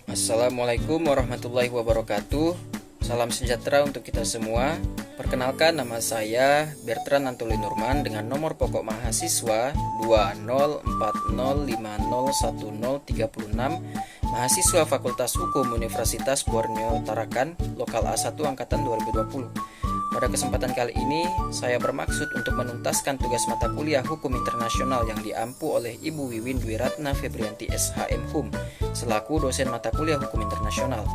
Assalamualaikum warahmatullahi wabarakatuh. Salam sejahtera untuk kita semua. Perkenalkan, nama saya Bertrand Antoli Nurman dengan nomor pokok mahasiswa 2040501036, mahasiswa Fakultas Hukum Universitas Borneo Tarakan, Lokal A1 Angkatan 2020. Pada kesempatan kali ini, saya bermaksud untuk menuntaskan tugas mata kuliah Hukum Internasional yang diampu oleh Ibu Wiwin Dwi Ratna Febrianti SHM Hum selaku dosen mata kuliah Hukum Internasional.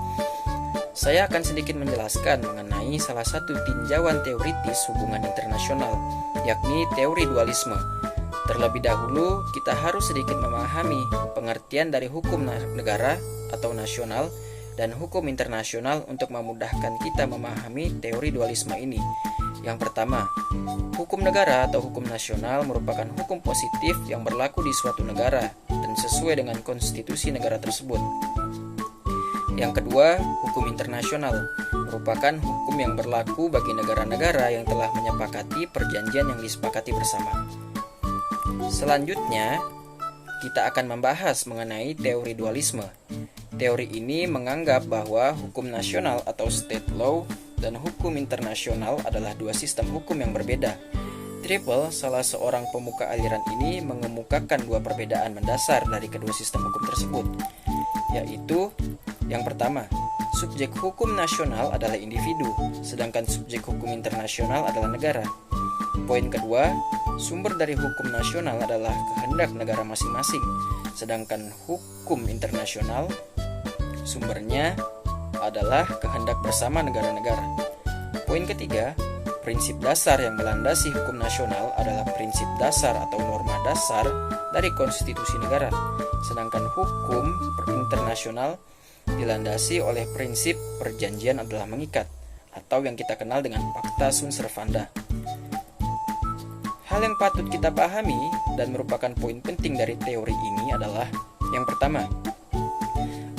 Saya akan sedikit menjelaskan mengenai salah satu tinjauan teoritis hubungan internasional, yakni teori dualisme. Terlebih dahulu, kita harus sedikit memahami pengertian dari hukum negara atau nasional dan hukum internasional untuk memudahkan kita memahami teori dualisme ini. Yang pertama, hukum negara atau hukum nasional merupakan hukum positif yang berlaku di suatu negara dan sesuai dengan konstitusi negara tersebut. Yang kedua, hukum internasional merupakan hukum yang berlaku bagi negara-negara yang telah menyepakati perjanjian yang disepakati bersama. Selanjutnya, kita akan membahas mengenai teori dualisme. Teori ini menganggap bahwa hukum nasional atau state law dan hukum internasional adalah dua sistem hukum yang berbeda. Triple, salah seorang pemuka aliran ini, mengemukakan dua perbedaan mendasar dari kedua sistem hukum tersebut, yaitu yang pertama, subjek hukum nasional adalah individu, sedangkan subjek hukum internasional adalah negara. Poin kedua, sumber dari hukum nasional adalah kehendak negara masing-masing, sedangkan hukum internasional sumbernya adalah kehendak bersama negara-negara. Poin ketiga, prinsip dasar yang melandasi hukum nasional adalah prinsip dasar atau norma dasar dari konstitusi negara, sedangkan hukum internasional dilandasi oleh prinsip perjanjian adalah mengikat, atau yang kita kenal dengan Pacta Sunt Servanda. Hal yang patut kita pahami dan merupakan poin penting dari teori ini adalah yang pertama,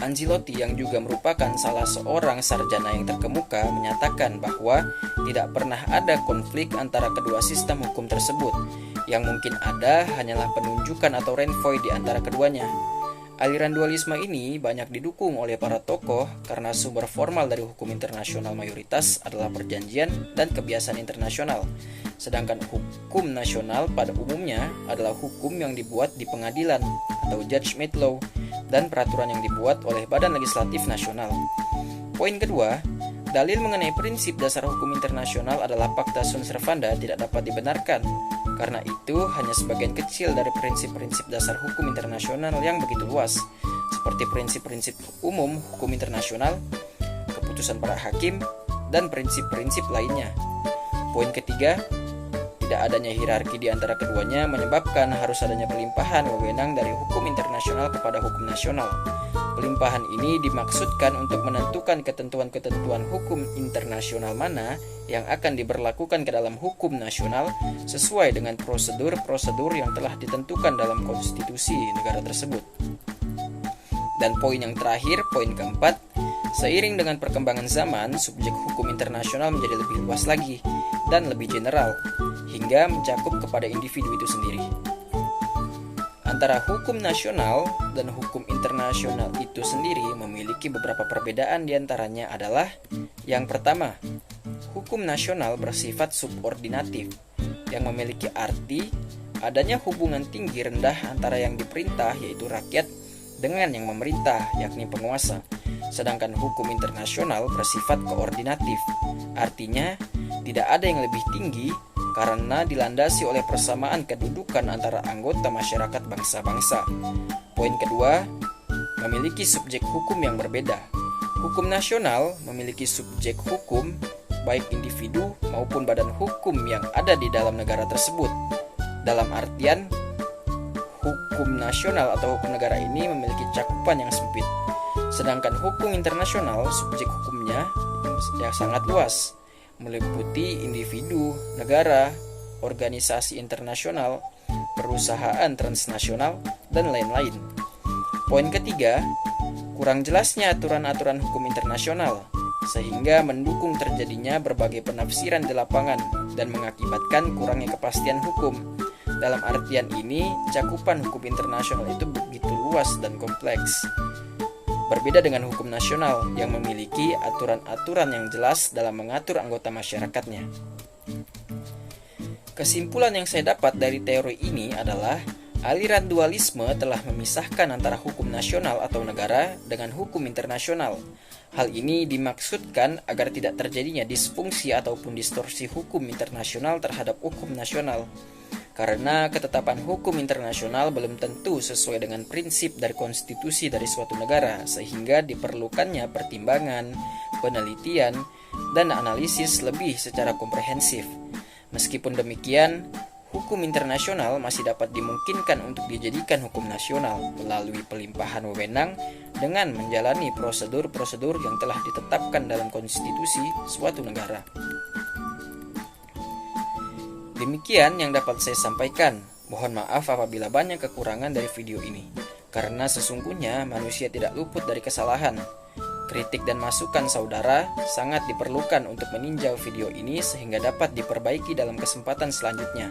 Ancelotti yang juga merupakan salah seorang sarjana yang terkemuka menyatakan bahwa tidak pernah ada konflik antara kedua sistem hukum tersebut. Yang mungkin ada hanyalah penunjukan atau renvoi di antara keduanya. Aliran dualisme ini banyak didukung oleh para tokoh karena sumber formal dari hukum internasional mayoritas adalah perjanjian dan kebiasaan internasional. Sedangkan hukum nasional pada umumnya adalah hukum yang dibuat di pengadilan atau judge-made law dan peraturan yang dibuat oleh Badan Legislatif Nasional. Poin kedua, dalil mengenai prinsip dasar hukum internasional adalah Pacta Sunt Servanda tidak dapat dibenarkan. Karena itu, hanya sebagian kecil dari prinsip-prinsip dasar hukum internasional yang begitu luas, seperti prinsip-prinsip umum hukum internasional, keputusan para hakim, dan prinsip-prinsip lainnya. Poin ketiga, tidak adanya hierarki di antara keduanya menyebabkan harus adanya pelimpahan wewenang dari hukum internasional kepada hukum nasional. Pelimpahan ini dimaksudkan untuk menentukan ketentuan-ketentuan hukum internasional mana yang akan diberlakukan ke dalam hukum nasional sesuai dengan prosedur-prosedur yang telah ditentukan dalam konstitusi negara tersebut. Dan poin yang terakhir, poin keempat, seiring dengan perkembangan zaman, subjek hukum internasional menjadi lebih luas lagi dan lebih general, hingga mencakup kepada individu itu sendiri. Antara hukum nasional dan hukum internasional itu sendiri memiliki beberapa perbedaan, diantaranya adalah yang pertama, hukum nasional bersifat subordinatif, yang memiliki arti adanya hubungan tinggi rendah antara yang diperintah yaitu rakyat dengan yang memerintah yakni penguasa. Sedangkan hukum internasional bersifat koordinatif, artinya tidak ada yang lebih tinggi karena dilandasi oleh persamaan kedudukan antara anggota masyarakat bangsa-bangsa. Poin kedua, memiliki subjek hukum yang berbeda. Hukum nasional memiliki subjek hukum baik individu maupun badan hukum yang ada di dalam negara tersebut. Dalam artian, hukum nasional atau hukum negara ini memiliki cakupan yang sempit. Sedangkan hukum internasional, subjek hukumnya yang sangat luas, meliputi individu, negara, organisasi internasional, perusahaan transnasional, dan lain-lain. Poin ketiga, kurang jelasnya aturan-aturan hukum internasional, sehingga mendukung terjadinya berbagai penafsiran di lapangan dan mengakibatkan kurangnya kepastian hukum. Dalam artian ini, cakupan hukum internasional itu begitu luas dan kompleks. Berbeda dengan hukum nasional yang memiliki aturan-aturan yang jelas dalam mengatur anggota masyarakatnya. Kesimpulan yang saya dapat dari teori ini adalah aliran dualisme telah memisahkan antara hukum nasional atau negara dengan hukum internasional. Hal ini dimaksudkan agar tidak terjadinya disfungsi ataupun distorsi hukum internasional terhadap hukum nasional. Karena ketetapan hukum internasional belum tentu sesuai dengan prinsip dari konstitusi dari suatu negara, sehingga diperlukannya pertimbangan, penelitian, dan analisis lebih secara komprehensif. Meskipun demikian, hukum internasional masih dapat dimungkinkan untuk dijadikan hukum nasional melalui pelimpahan wewenang dengan menjalani prosedur-prosedur yang telah ditetapkan dalam konstitusi suatu negara. Demikian yang dapat saya sampaikan. Mohon maaf apabila banyak kekurangan dari video ini, karena sesungguhnya manusia tidak luput dari kesalahan. Kritik dan masukan saudara sangat diperlukan untuk meninjau video ini sehingga dapat diperbaiki dalam kesempatan selanjutnya.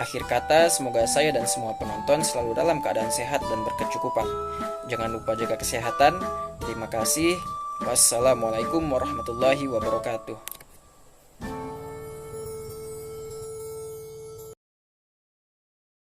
Akhir kata, semoga saya dan semua penonton selalu dalam keadaan sehat dan berkecukupan. Jangan lupa jaga kesehatan. Terima kasih. Wassalamualaikum warahmatullahi wabarakatuh.